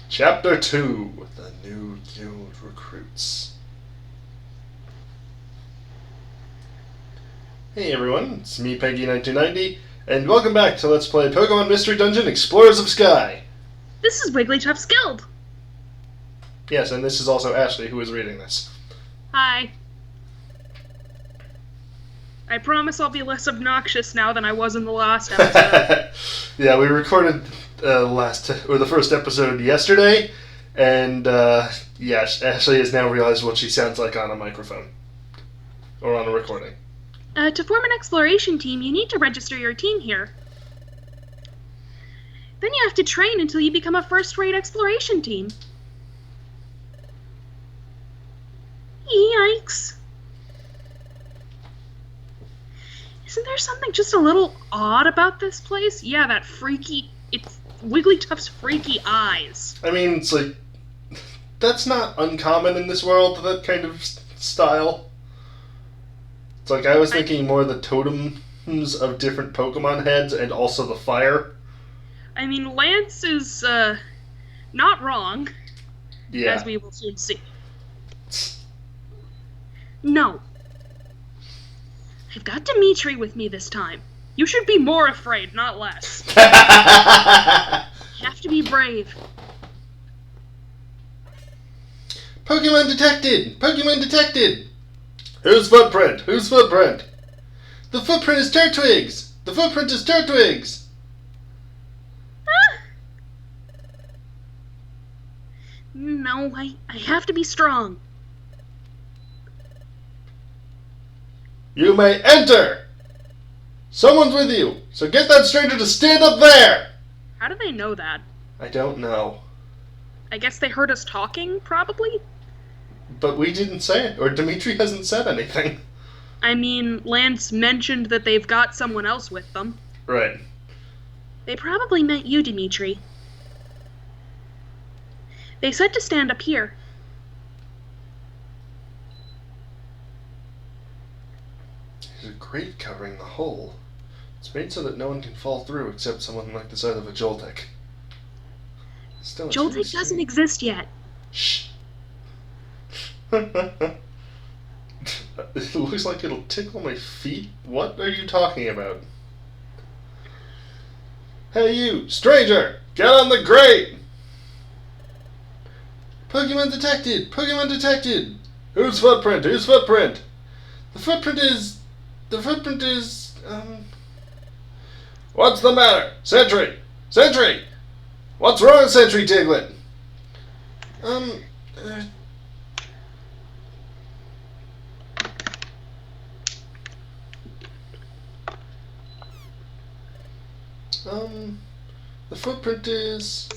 Chapter 2, The New Guild Recruits. Hey everyone, it's me, Peggy1990, and welcome back to Let's Play Pokemon Mystery Dungeon Explorers of Sky. This is Wigglytuff's Guild. Yes, and this is also Ashley, who is reading this. Hi. I promise I'll be less obnoxious now than I was in the last episode. Yeah, we recorded the first episode yesterday, and Ashley has now realized what she sounds like on a microphone. Or on a recording. To form an exploration team, you need to register your team here. Then you have to train until you become a first-rate exploration team. Yikes. Isn't there something just a little odd about this place? Yeah, it's Wigglytuff's freaky eyes. I mean, it's like, that's not uncommon in this world, that kind of style. It's like, I was thinking more the totems of different Pokemon heads and also the fire. I mean, Lance is, not wrong. Yeah. As we will soon see. No. I've got Dimitri with me this time. You should be more afraid, not less. You have to be brave. Pokemon detected! Pokemon detected! Whose footprint? Whose footprint? The footprint is Turtwig's! The footprint is Turtwig's! No, I have to be strong. You may enter! Someone's with you, so get that stranger to stand up there! How do they know that? I don't know. I guess they heard us talking, probably? But we didn't say it, or Dimitri hasn't said anything. I mean, Lance mentioned that they've got someone else with them. Right. They probably meant you, Dimitri. They said to stand up here. There's a grate covering the hole. It's made so that no one can fall through except someone like the size of a Joltik. Still, Joltik doesn't exist yet. Shh. It looks like it'll tickle my feet. What are you talking about? Hey you, stranger! Get on the grate! Pokemon detected! Pokemon detected! Whose footprint? Whose footprint? The footprint is... What's the matter? Sentry! Sentry! What's wrong, Sentry Tiglet? The footprint is...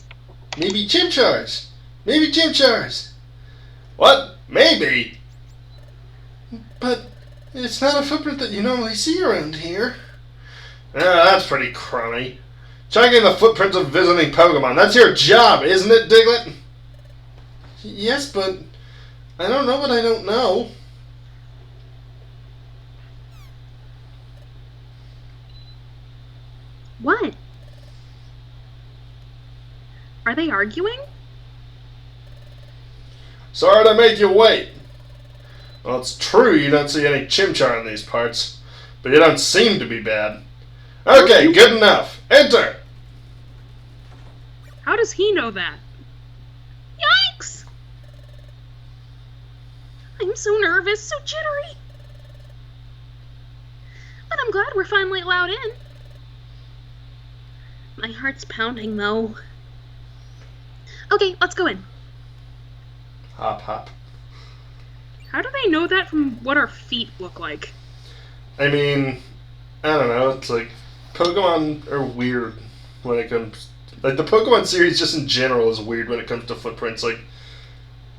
Maybe Chimchar's! Maybe Chimchar's! What? Maybe? But it's not a footprint that you normally see around here. That's pretty crummy. Checking the footprints of visiting Pokemon. That's your job, isn't it, Diglett? Yes, but I don't know what I don't know. What? Are they arguing? Sorry to make you wait. Well, it's true you don't see any Chimchar in these parts, but you don't seem to be bad. Okay, good enough. Enter! How does he know that? Yikes! I'm so nervous, so jittery. But I'm glad we're finally allowed in. My heart's pounding, though. Okay, let's go in. Hop, hop. How do they know that from what our feet look like? I mean, I don't know, it's like, Pokemon are weird when it comes... Like, the Pokemon series just in general is weird when it comes to footprints. Like,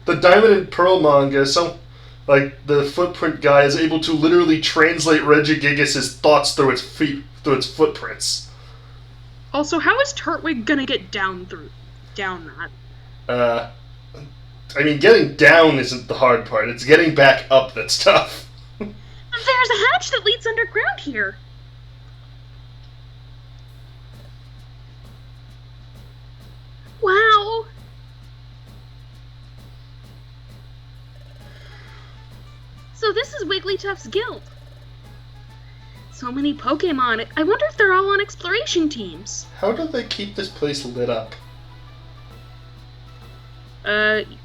the Diamond and Pearl manga, the footprint guy is able to literally translate Regigigas' thoughts through its footprints. Also, how is Turtwig gonna get down that? I mean, getting down isn't the hard part. It's getting back up that's tough. There's a hatch that leads underground here. Wow. is Wigglytuff's guild. So many Pokemon. I wonder if they're all on exploration teams. How do they keep this place lit up?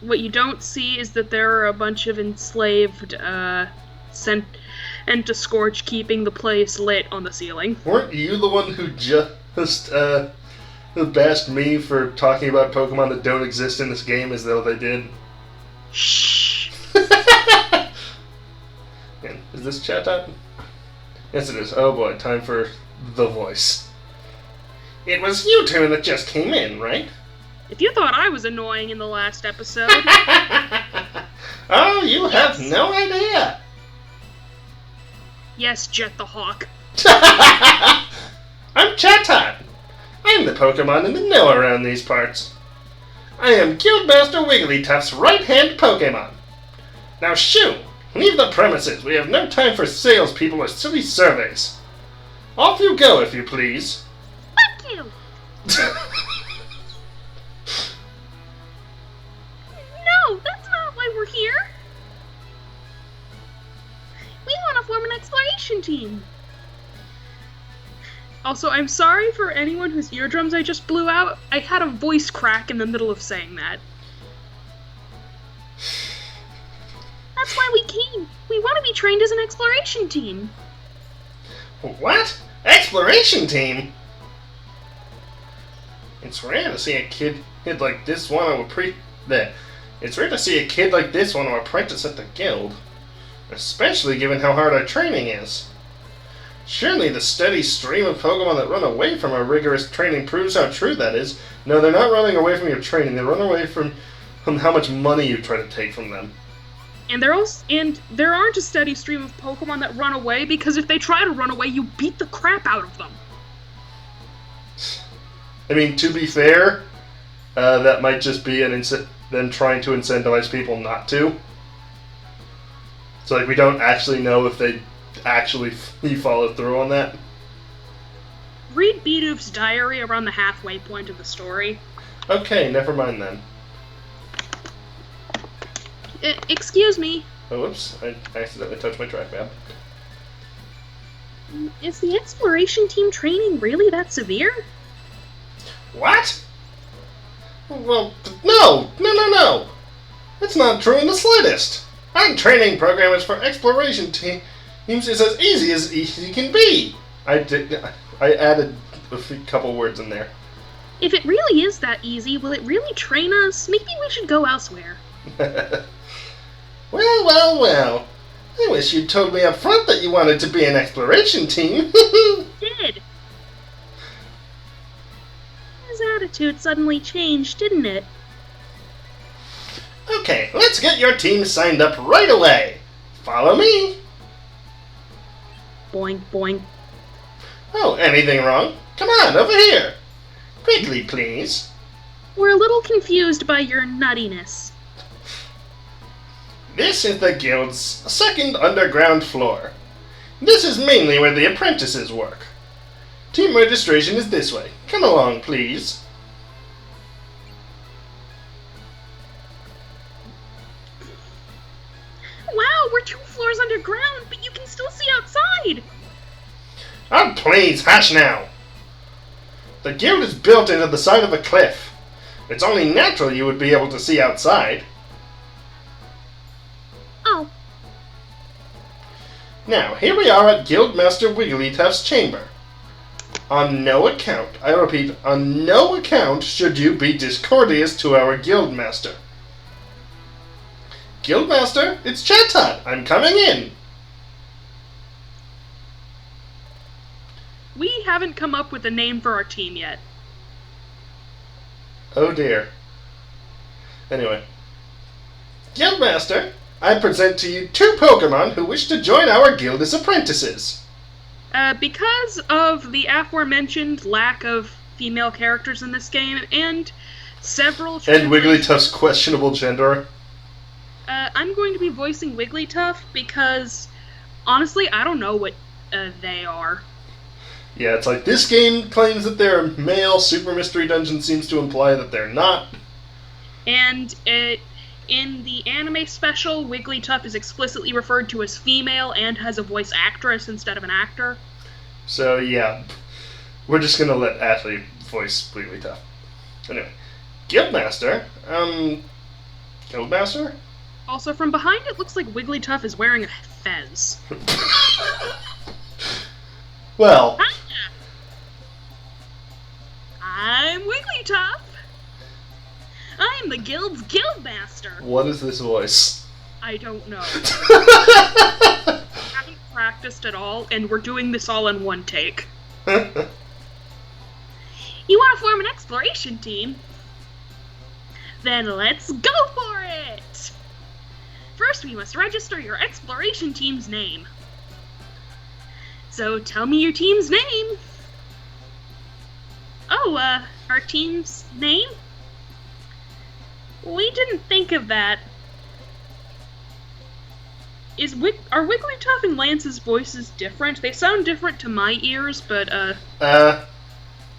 What you don't see is that there are a bunch of enslaved, sent to Scorch keeping the place lit on the ceiling. Weren't you the one who just, bashed me for talking about Pokemon that don't exist in this game as though they did? Shh. And is this Chatot? Yes, it is. Oh boy, time for the voice. It was you two that just came in, right? If you thought I was annoying in the last episode... Oh, you have no idea! Yes, Jet the Hawk. I'm Chatot. I'm the Pokemon in the know around these parts. I am Guildmaster Wigglytuff's right-hand Pokemon. Now shoo! Leave the premises. We have no time for salespeople or silly surveys. Off you go, if you please. Fuck you! No, that's not why we're here. We want to form an exploration team. Also, I'm sorry for anyone whose eardrums I just blew out. I had a voice crack in the middle of saying that. That's why we came. We want to be trained as an exploration team. What? Exploration team? It's rare to see a kid like this want to It's rare to see a kid like this want to apprentice at the guild, especially given how hard our training is. Surely the steady stream of Pokemon that run away from our rigorous training proves how true that is. No, they're not running away from your training. They run away from how much money you try to take from them. And there aren't a steady stream of Pokemon that run away, because if they try to run away, you beat the crap out of them. I mean, to be fair, that might just be them trying to incentivize people not to. So, like, we don't actually know if they actually follow through on that. Read Bidoof's diary around the halfway point of the story. Okay, never mind then. Excuse me. Oh, whoops. I accidentally touched my trackpad. Is the exploration team training really that severe? What? Well, no! It's not true in the slightest. Our training program is for exploration teams. It's as easy can be. I added a couple words in there. If it really is that easy, will it really train us? Maybe we should go elsewhere. Well. I wish you'd told me up front that you wanted to be an exploration team. Did. His attitude suddenly changed, didn't it? Okay, let's get your team signed up right away. Follow me. Boink, boink. Oh, anything wrong? Come on, over here. Quickly, please. We're a little confused by your nuttiness. This is the guild's second underground floor. This is mainly where the apprentices work. Team registration is this way. Come along, please. Wow, we're 2 floors underground, but you can still see outside. Oh, please, hush now. The guild is built into the side of a cliff. It's only natural you would be able to see outside. Oh. Now, here we are at Guildmaster Wigglytuff's chamber. On no account, I repeat, on no account should you be discourteous to our Guildmaster. Guildmaster, it's Chatot. I'm coming in. We haven't come up with a name for our team yet. Oh dear. Anyway. Guildmaster, I present to you 2 Pokemon who wish to join our guild as apprentices. Because of the aforementioned lack of female characters in this game, and several... And Wigglytuff's questionable gender. I'm going to be voicing Wigglytuff because, honestly, I don't know what they are. Yeah, it's like, this game claims that they're male, Super Mystery Dungeon seems to imply that they're not. And In the anime special, Wigglytuff is explicitly referred to as female and has a voice actress instead of an actor. So, yeah. We're just gonna let Ashley voice Wigglytuff. Anyway. Guildmaster? Guildmaster? Also, from behind, it looks like Wigglytuff is wearing a fez. Well. I'm Wigglytuff. I'm the guild's guildmaster. What is this voice? I don't know. I haven't practiced at all, and we're doing this all in one take. You want to form an exploration team? Then let's go for it! First, we must register your exploration team's name. So, tell me your team's name. Oh, our team's name? We didn't think of that. Are Wigglytuff and Lance's voices different? They sound different to my ears, but,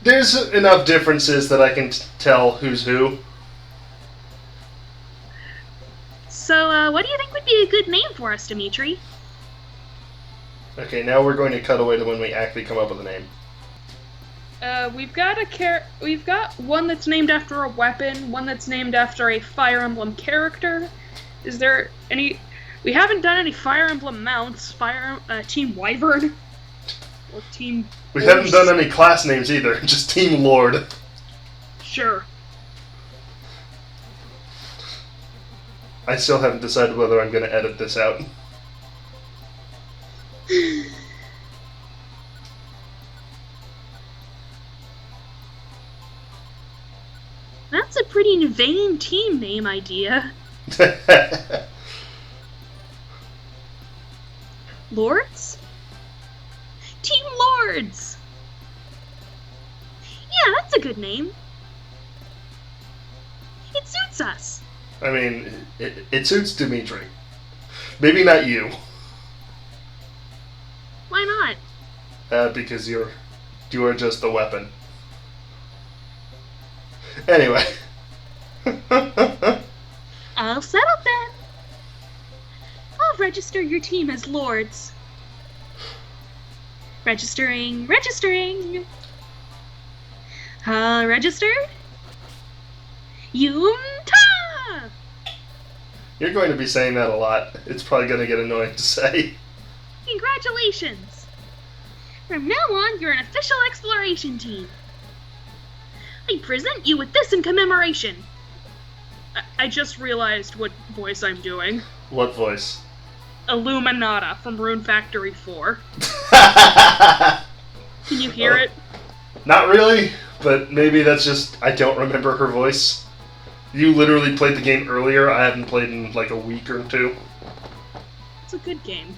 There's enough differences that I can tell who's who. So, what do you think would be a good name for us, Dimitri? Okay, now we're going to cut away to when we actually come up with a name. We've got one that's named after a weapon, one that's named after a Fire Emblem character. Is there any... We haven't done any Fire Emblem mounts. Team Wyvern? Or Team... We haven't done any class names either, just Team Lord. Sure. I still haven't decided whether I'm going to edit this out. That's a pretty vain team name idea. Lords? Team Lords! Yeah, that's a good name. It suits us. I mean, it suits Dimitri. Maybe not you. Why not? Because you are just the weapon. Anyway. I'll settle then. I'll register your team as Lords. Registering. Registered? Yum-ta! You're going to be saying that a lot. It's probably going to get annoying to say. Congratulations! From now on, you're an official exploration team. I present you with this in commemoration. I just realized what voice I'm doing. What voice? Illuminata from Rune Factory 4. Can you hear it? Not really, but maybe that's just I don't remember her voice. You literally played the game earlier. I haven't played in like a week or two. It's a good game.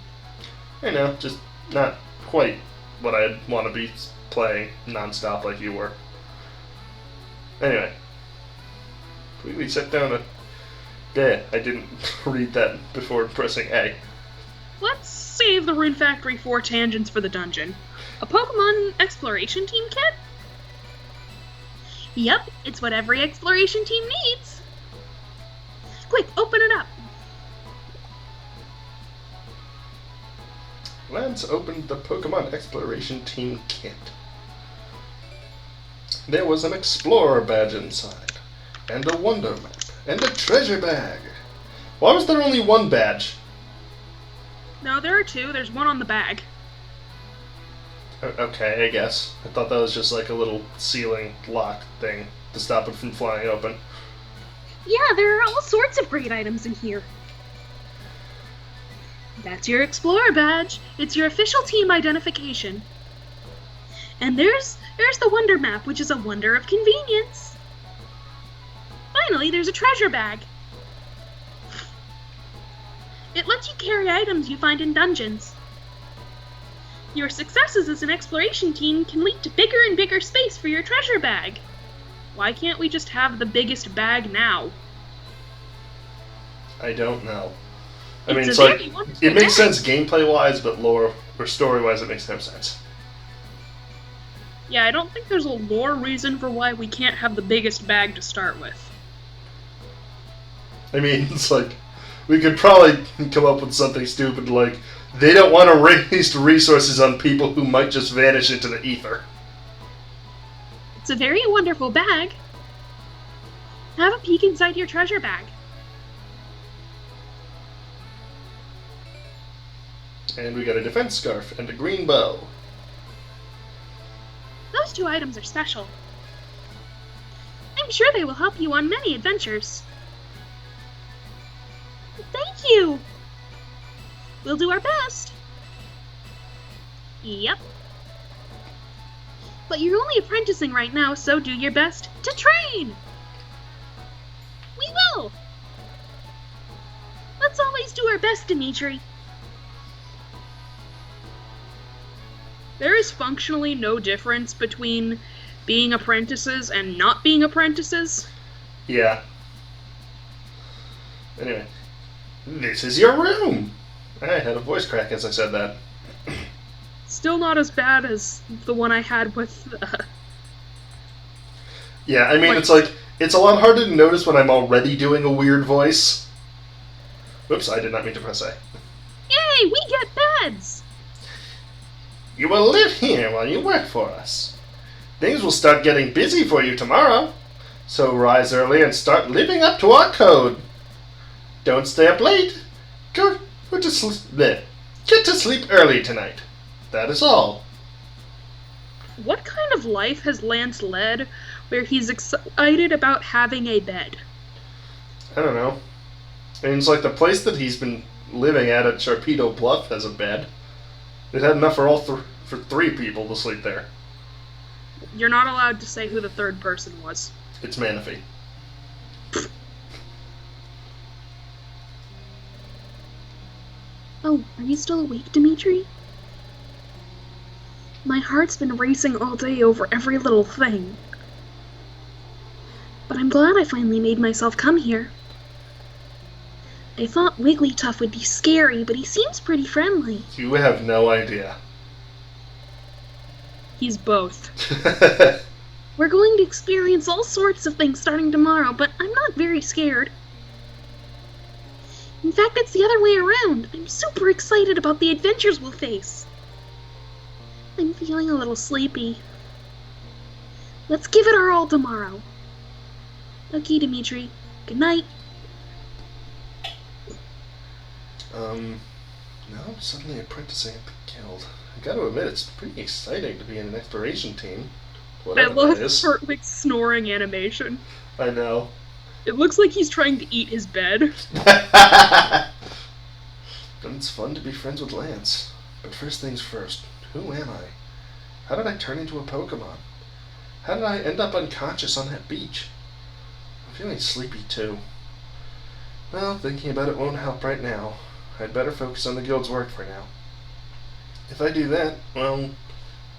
I know, just not quite what I'd want to be playing nonstop like you were. Anyway, we set down a... Yeah, I didn't read that before pressing A. Let's save the Rune Factory 4 tangents for the dungeon. A Pokemon exploration team kit? Yep, it's what every exploration team needs. Quick, open it up. Lance opened the Pokemon Exploration Team kit. There was an Explorer badge inside, and a Wonder Map, and a treasure bag. Why was there only one badge? No, there are two. There's one on the bag. Okay, I guess. I thought that was just like a little ceiling lock thing to stop it from flying open. Yeah, there are all sorts of great items in here. That's your Explorer badge. It's your official team identification. And there's the Wonder Map, which is a wonder of convenience. Finally, there's a treasure bag. It lets you carry items you find in dungeons. Your successes as an exploration team can lead to bigger and bigger space for your treasure bag. Why can't we just have the biggest bag now? I don't know. I mean, It's it's a like, very wonderful it makes bag. sense gameplay-wise, but lore or story-wise, it makes no sense. Yeah, I don't think there's a lore reason for why we can't have the biggest bag to start with. I mean, it's like, we could probably come up with something stupid like, they don't want to waste resources on people who might just vanish into the ether. It's a very wonderful bag. Have a peek inside your treasure bag. And we got a defense scarf and a green bow. Those 2 items are special. I'm sure they will help you on many adventures. Thank you! We'll do our best. Yep. But you're only apprenticing right now, so do your best to train! We will! Let's always do our best, Dimitri. There is functionally no difference between being apprentices and not being apprentices. Yeah. Anyway, this is your room! I had a voice crack as I said that. Still not as bad as the one I had with... Yeah, I mean, it's a lot harder to notice when I'm already doing a weird voice. Whoops, I did not mean to press A. Yay, we get beds! You will live here while you work for us. Things will start getting busy for you tomorrow. So rise early and start living up to our code. Don't stay up late. Go to sleep. Get to sleep early tonight. That is all. What kind of life has Lance led where he's excited about having a bed? I don't know. I mean, it's like the place that he's been living at Sharpedo Bluff has a bed. It had enough for for 3 people to sleep there. You're not allowed to say who the 3rd person was. It's Manaphy. Oh, are you still awake, Dimitri? My heart's been racing all day over every little thing. But I'm glad I finally made myself come here. I thought Wigglytuff would be scary, but he seems pretty friendly. You have no idea. He's both. We're going to experience all sorts of things starting tomorrow, but I'm not very scared. In fact, it's the other way around. I'm super excited about the adventures we'll face. I'm feeling a little sleepy. Let's give it our all tomorrow. Okay, Dimitri. Good night. Now I'm suddenly apprenticing at the guild. I gotta admit, it's pretty exciting to be in an exploration team. I love Hertwig's snoring animation. I know. It looks like he's trying to eat his bed. It's fun to be friends with Lance. But first things first, who am I? How did I turn into a Pokemon? How did I end up unconscious on that beach? I'm feeling sleepy too. Well, thinking about it won't help right now. I'd better focus on the guild's work for now. If I do that, well,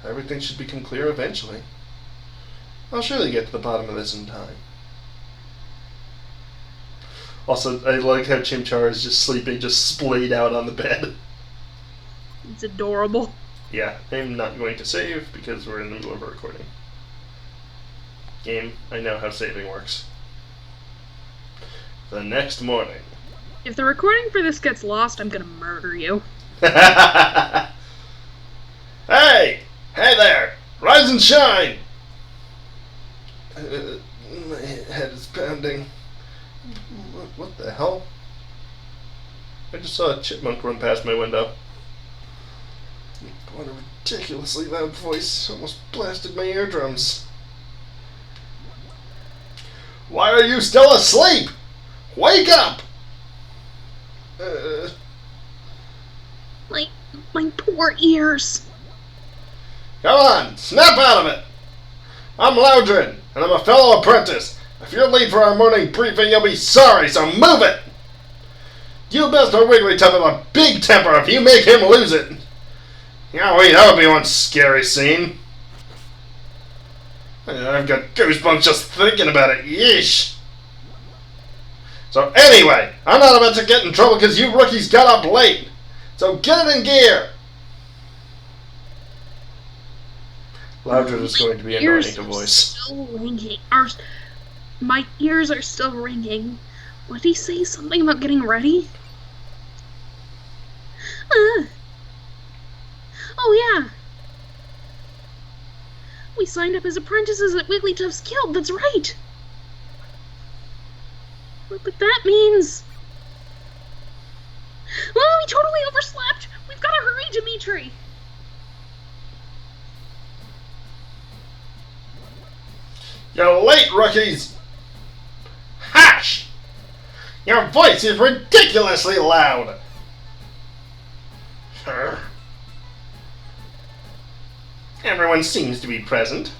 everything should become clear eventually. I'll surely get to the bottom of this in time. Also, I like how Chimchar is just sleeping, just splayed out on the bed. It's adorable. Yeah, I'm not going to save because we're in the middle of a recording. Game, I know how saving works. The next morning. If the recording for this gets lost, I'm gonna murder you. Hey! Hey there! Rise and shine! My head is pounding. What the hell? I just saw a chipmunk run past my window. What a ridiculously loud voice. Almost blasted my eardrums. Why are you still asleep? Wake up! My poor ears. Come on, snap out of it! I'm Loudred, and I'm a fellow apprentice. If you're late for our morning briefing, you'll be sorry, so move it! You Mr. Wigglytuff have a big temper if you make him lose it. Yeah, wait, that would be one scary scene. I've got goosebumps just thinking about it. Yeesh. So anyway, I'm not about to get in trouble because you rookies got up late. So get it in gear. Loudred is going to be annoying to voice. My ears are still ringing. What did he say? Something about getting ready? Oh, yeah. We signed up as apprentices at Wigglytuff's Guild, that's right. But that means... Oh, we totally overslept. We've got to hurry, Dimitri. You're late, rookies! Hash! Your voice is ridiculously loud! Everyone seems to be present.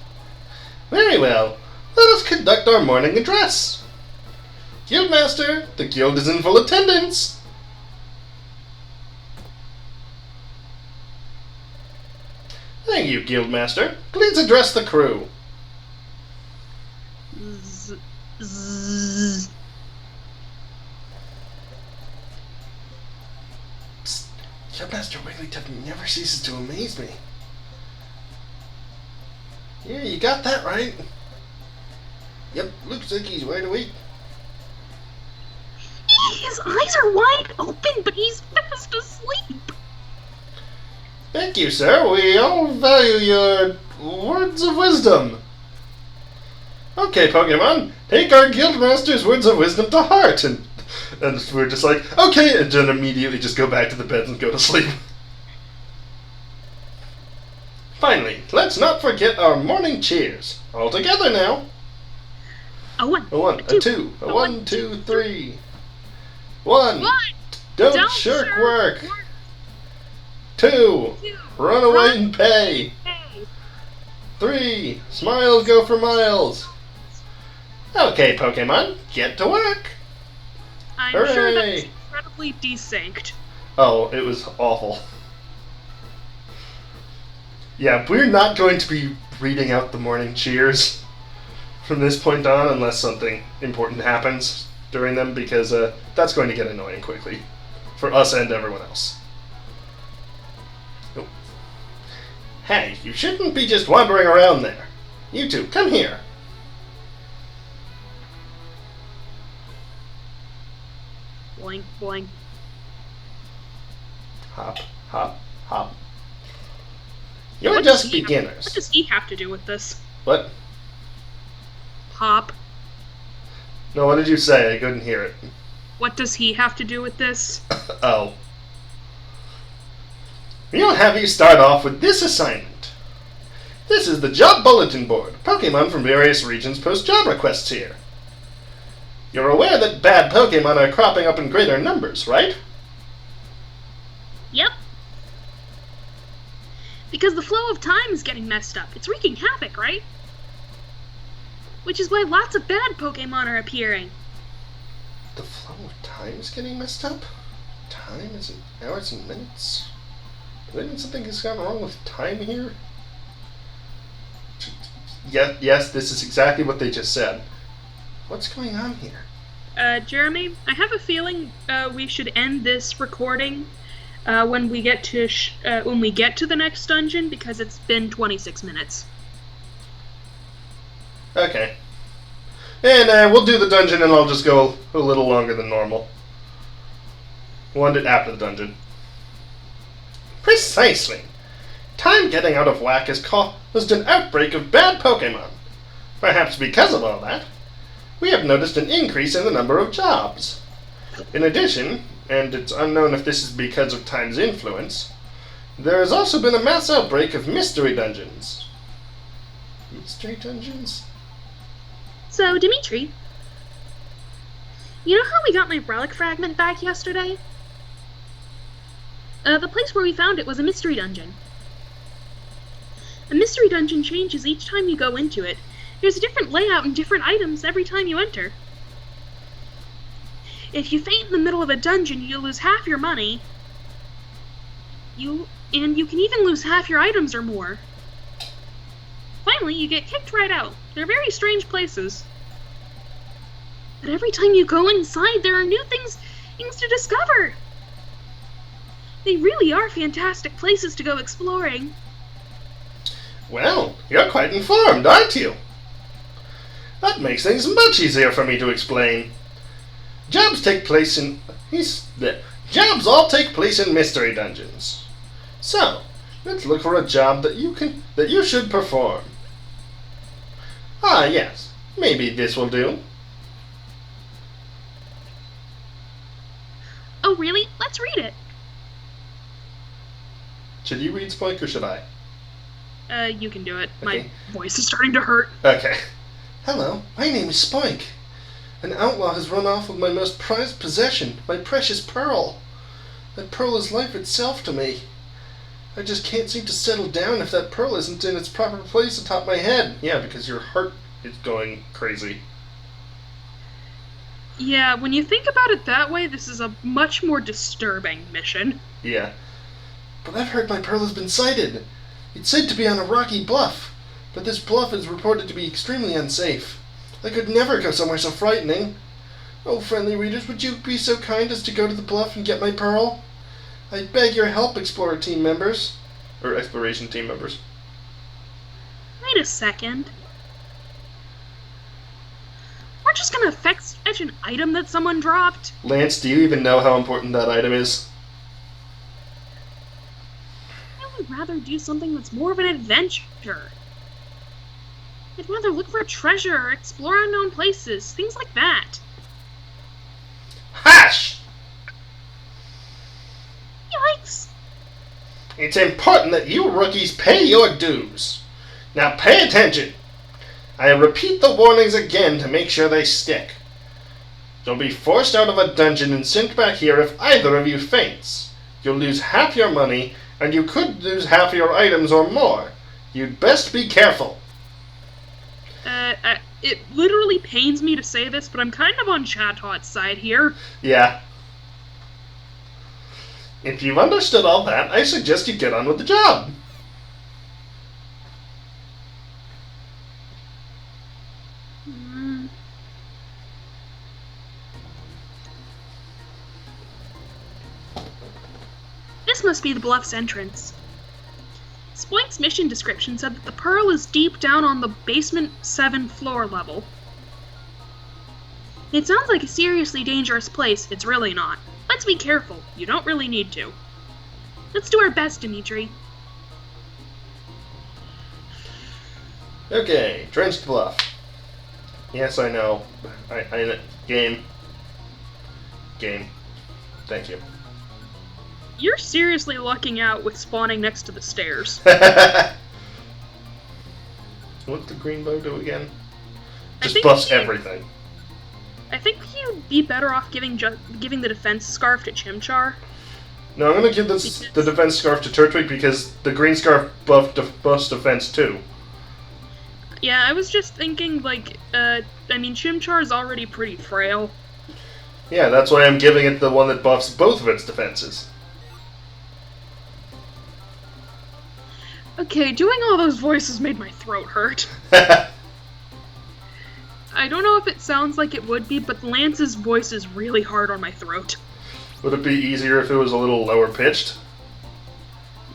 Very well. Let us conduct our morning address. Guildmaster, the guild is in full attendance. Thank you, Guildmaster. Please address the crew. Psst. Guildmaster Wigglytuff never ceases to amaze me. Yeah, you got that right. Yep, looks like he's wide awake. His eyes are wide open, but he's fast asleep. Thank you, sir. We all value your words of wisdom. Okay, Pokemon, take our Guildmaster's words of wisdom to heart. And we're just like, okay, and then immediately just go back to the bed and go to sleep. Finally, let's not forget our morning cheers. All together now. A 1, A 1, a 2, a 1, 2, 3. 1. Don't shirk work. 2. Run away and pay. 3. Smiles go for miles. Okay, Pokemon, get to work. I'm Hooray. sure that's incredibly desynced. Oh, it was awful. Yeah, we're not going to be reading out the morning cheers from this point on unless something important happens during them, because that's going to get annoying quickly for us and everyone else. Oh. Hey, you shouldn't be just wandering around there. You two, come here. Boing, boing. Hop, hop, hop. You're just beginners. What does he have to do with this? What? Hop. No, what did you say? I couldn't hear it. What does he have to do with this? Oh. We'll have you start off with this assignment. This is the job bulletin board. Pokemon from various regions post job requests here. You're aware that bad Pokemon are cropping up in greater numbers, right? Yep. Because the flow of time is getting messed up. It's wreaking havoc, right? Which is why lots of bad Pokemon are appearing. The flow of time is getting messed up? Time is in hours and minutes? Do they mean something has gone wrong with time here? Yes, this is exactly what they just said. What's going on here? Jeremy, I have a feeling we should end this recording when we get to the next dungeon, because it's been 26 minutes. Okay. And we'll do the dungeon and I'll just go a little longer than normal. We'll end it after the dungeon. Precisely. Time getting out of whack has caused an outbreak of bad Pokemon. Perhaps because of all that, we have noticed an increase in the number of jobs. In addition, and it's unknown if this is because of time's influence, there has also been a mass outbreak of mystery dungeons. Mystery dungeons? So, Dimitri, you know how we got my relic fragment back yesterday? The place where we found it was a mystery dungeon. A mystery dungeon changes each time you go into it. There's a different layout and different items every time you enter. If you faint in the middle of a dungeon, you lose half your money. You can even lose half your items or more. Finally, you get kicked right out. They're very strange places. But every time you go inside, there are new things to discover. They really are fantastic places to go exploring. Well, you're quite informed, aren't you? That makes things much easier for me to explain. Jobs all take place in mystery dungeons. So, let's look for a job that you should perform. Ah, yes. Maybe this will do. Oh, really? Let's read it. Should you read Spoink or should I? You can do it. Okay. My voice is starting to hurt. Okay. Hello, my name is Spoink. An outlaw has run off with my most prized possession, my precious pearl. That pearl is life itself to me. I just can't seem to settle down if that pearl isn't in its proper place atop my head. Yeah, because your heart is going crazy. Yeah, when you think about it that way, this is a much more disturbing mission. Yeah. But I've heard my pearl has been sighted. It's said to be on a rocky bluff, but this bluff is reported to be extremely unsafe. I could never go somewhere so frightening. Oh, friendly readers, would you be so kind as to go to the bluff and get my pearl? I beg your help, exploration team members. Wait a second. We're just gonna fetch an item that someone dropped? Lance, do you even know how important that item is? I would rather do something that's more of an adventure. I'd rather look for a treasure, explore unknown places, things like that. Hush! Yikes! It's important that you rookies pay your dues. Now pay attention. I repeat the warnings again to make sure they stick. You'll be forced out of a dungeon and sent back here if either of you faints. You'll lose half your money, and you could lose half your items or more. You'd best be careful. It literally pains me to say this, but I'm kind of on Chatot's side here. Yeah. If you've understood all that, I suggest you get on with the job. This must be the bluff's entrance. Spoink's mission description said that the pearl is deep down on the basement 7 floor level. It sounds like a seriously dangerous place. It's really not. Let's be careful. You don't really need to. Let's do our best, Dimitri. Okay, Drenched Bluff. Yes, I know. Game. Thank you. You're seriously lucking out with spawning next to the stairs. What'd the green bow do again? Just buffs everything. I think you'd be better off giving the defense scarf to Chimchar. No, I'm gonna give the defense scarf to Turtwig because the green scarf buffs defense too. Yeah, I was just thinking, Chimchar is already pretty frail. Yeah, that's why I'm giving it the one that buffs both of its defenses. Okay, doing all those voices made my throat hurt. I don't know if it sounds like it would be, but Lance's voice is really hard on my throat. Would it be easier if it was a little lower pitched?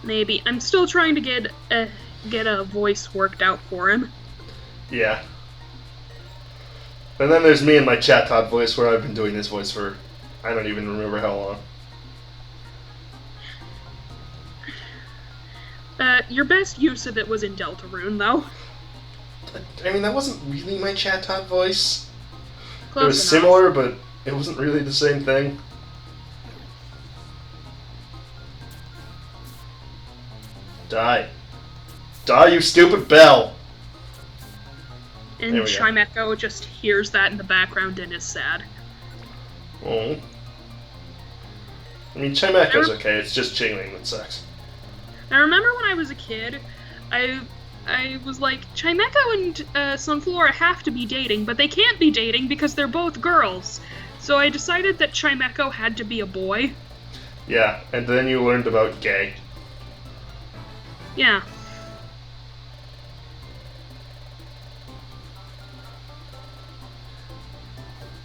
Maybe. I'm still trying to get a voice worked out for him. Yeah. And then there's me and my Chatot voice, where I've been doing this voice for I don't even remember how long. Your best use of it was in Deltarune, though. I mean, that wasn't really my Chatot voice. Close it was enough. similar, but it wasn't really the same thing. Die. Die, you stupid bell! And Chimecho just hears that in the background and is sad. Oh. I mean, Chimecho's okay, it's just Chingling that sucks. I remember when I was a kid, I was like, Chimecho and Sunflora have to be dating, but they can't be dating because they're both girls. So I decided that Chimecho had to be a boy. Yeah, and then you learned about gay. Yeah.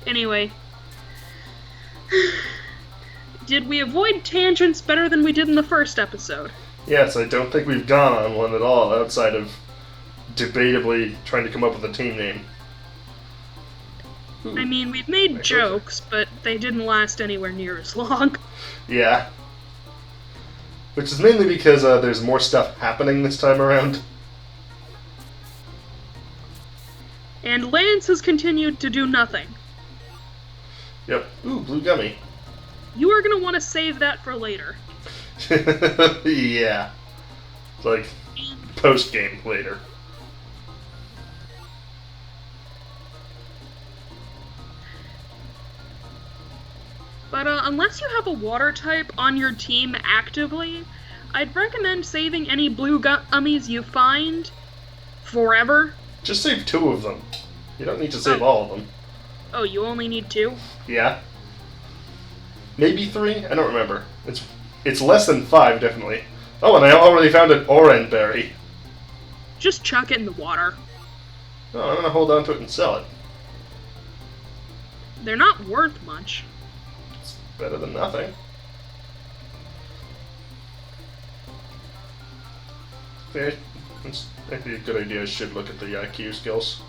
Anyway. Did we avoid tangents better than we did in the first episode? Yes, I don't think we've gone on one at all outside of debatably trying to come up with a team name. Ooh. I mean, we've made jokes, but they didn't last anywhere near as long. Yeah. Which is mainly because there's more stuff happening this time around. And Lance has continued to do nothing. Yep. Ooh, blue gummy. You are going to want to save that for later. Yeah. It's like post-game later. But unless you have a water type on your team actively, I'd recommend saving any blue gummies you find forever. Just save 2 of them. You don't need to save all of them. Oh, you only need 2? Yeah. Maybe 3? I don't remember. It's less than 5, definitely. Oh, and I already found an orange berry. Just chuck it in the water. Oh, I'm gonna hold on to it and sell it. They're not worth much. It's better than nothing. Okay, it's actually a good idea. I should look at the IQ skills.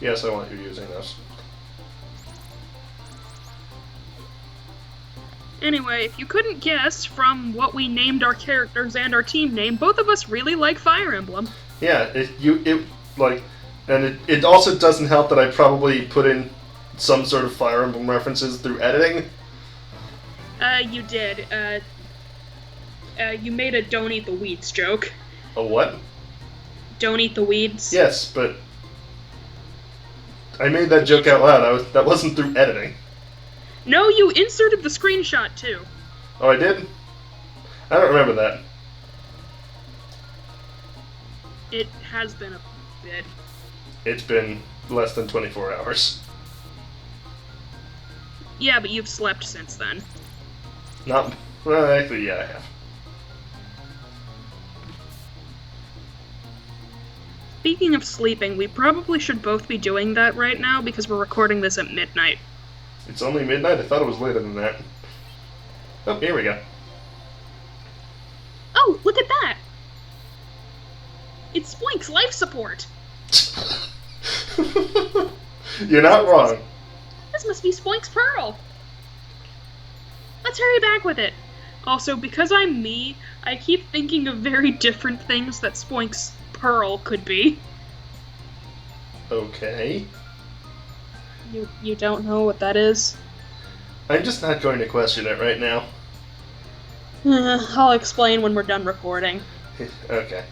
Yes, I want you using those. Anyway, if you couldn't guess from what we named our characters and our team name, both of us really like Fire Emblem. Yeah, it also doesn't help that I probably put in some sort of Fire Emblem references through editing. You did. You made a don't eat the weeds joke. A what? Don't eat the weeds. Yes, but I made that joke out loud. That wasn't through editing. No, you inserted the screenshot too. Oh, I did? I don't remember that. It has been a bit. It's been less than 24 hours. Yeah, but you've slept since then. Not... Well, actually, yeah, I have. Speaking of sleeping, we probably should both be doing that right now because we're recording this at midnight. It's only midnight? I thought it was later than that. Oh, here we go. Oh, look at that! It's Spoink's life support! You're not wrong. This must be Spoink's pearl! Let's hurry back with it. Also, because I'm me, I keep thinking of very different things that Spoink's pearl could be. Okay. You don't know what that is? I'm just not going to question it right now. I'll explain when we're done recording. Okay.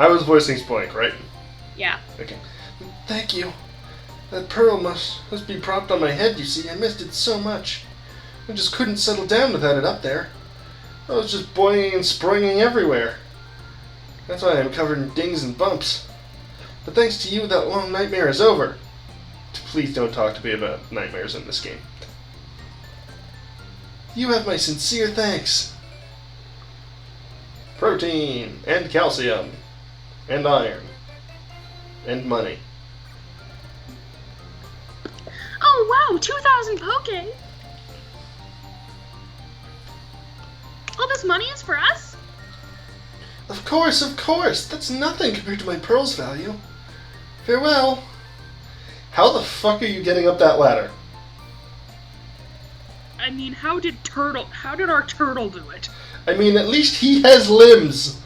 I was voicing Spoink, right? Yeah. Okay. Thank you. That pearl must be propped on my head, you see. I missed it so much. I just couldn't settle down without it up there. I was just boinging and sproinging everywhere. That's why I'm covered in dings and bumps. But thanks to you, that long nightmare is over. Please don't talk to me about nightmares in this game. You have my sincere thanks. Protein, and calcium, and iron, and money. Oh wow, 2,000 Poké! All this money is for us? Of course, of course. That's nothing compared to my pearl's value. Farewell. How the fuck are you getting up that ladder? I mean, how did our turtle do it? I mean, at least he has limbs.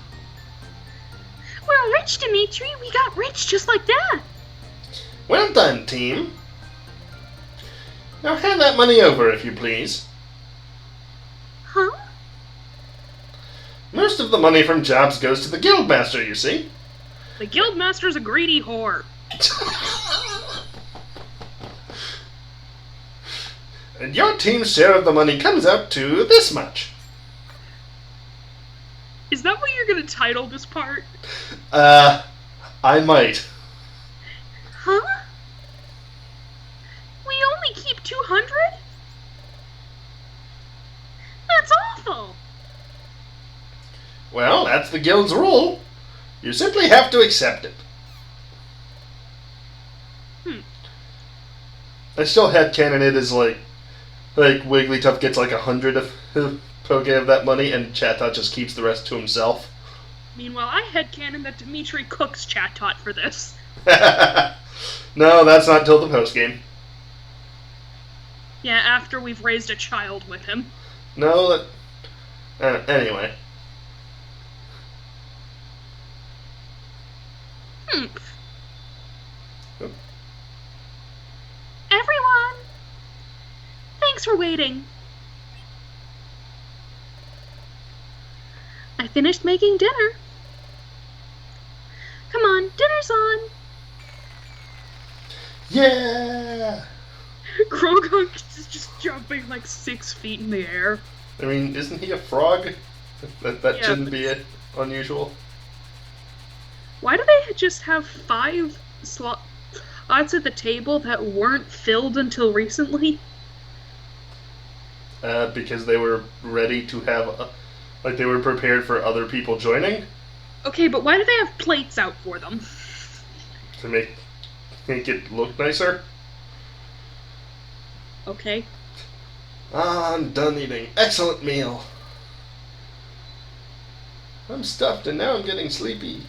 We're rich, Dimitri. We got rich just like that. Well done, team. Now hand that money over, if you please. Huh? Most of the money from jobs goes to the guildmaster, you see. The guildmaster's a greedy whore. And your team's share of the money comes out to this much. Is that what you're gonna title this part? I might. Huh? We only keep 200? That's awful! Well, that's the guild's rule. You simply have to accept it. I still headcanon it as like Wigglytuff gets like 100 of Poke of that money, and Chatot just keeps the rest to himself. Meanwhile, I headcanon that Dimitri cooks Chatot for this. No, that's not till the post game. Yeah, after we've raised a child with him. No, anyway. Everyone! Thanks for waiting. I finished making dinner. Come on, dinner's on. Yeah! Grogunk is just jumping like 6 feet in the air. I mean, isn't he a frog? That Yeah, shouldn't be unusual. Why do they just have 5 slots at the table that weren't filled until recently? Because they were ready to have, like they were prepared for other people joining. Okay, but why do they have plates out for them? To make it look nicer. Okay. I'm done eating. Excellent meal. I'm stuffed and now I'm getting sleepy.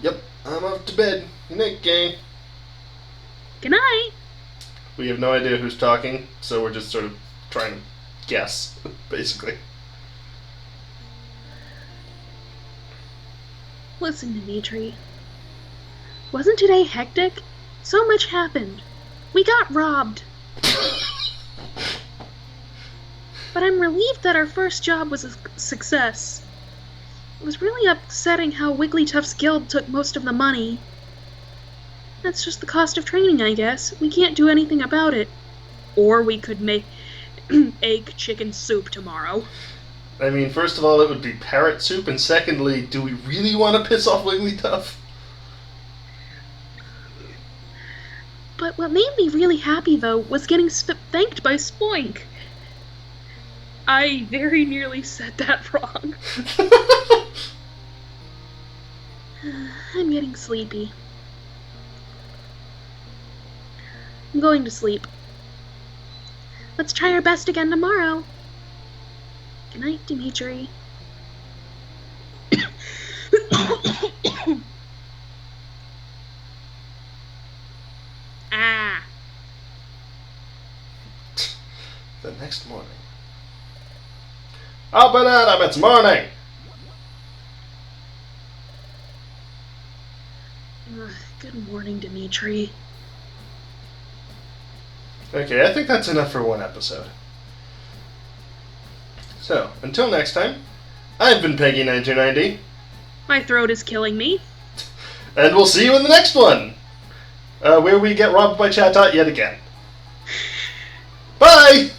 Yep, I'm off to bed. Good night, gang. Good night. We have no idea who's talking, so we're just sort of trying to guess, basically. Listen, Dimitri. Wasn't today hectic? So much happened. We got robbed. But I'm relieved that our first job was a success. It was really upsetting how Wigglytuff's guild took most of the money. That's just the cost of training, I guess. We can't do anything about it. Or we could make egg chicken soup tomorrow. I mean, first of all, it would be parrot soup, and secondly, do we really want to piss off Wigglytuff? But what made me really happy, though, was getting thanked by Spoink. I very nearly said that wrong. I'm getting sleepy. I'm going to sleep. Let's try our best again tomorrow. Good night, Dimitri. Ah. The next morning. Up and at 'em, it's morning! Good morning, Dimitri. Okay, I think that's enough for one episode. So, until next time, I've been Peggy1990. My throat is killing me. And we'll see you in the next one! Where we get robbed by Chatot yet again. Bye!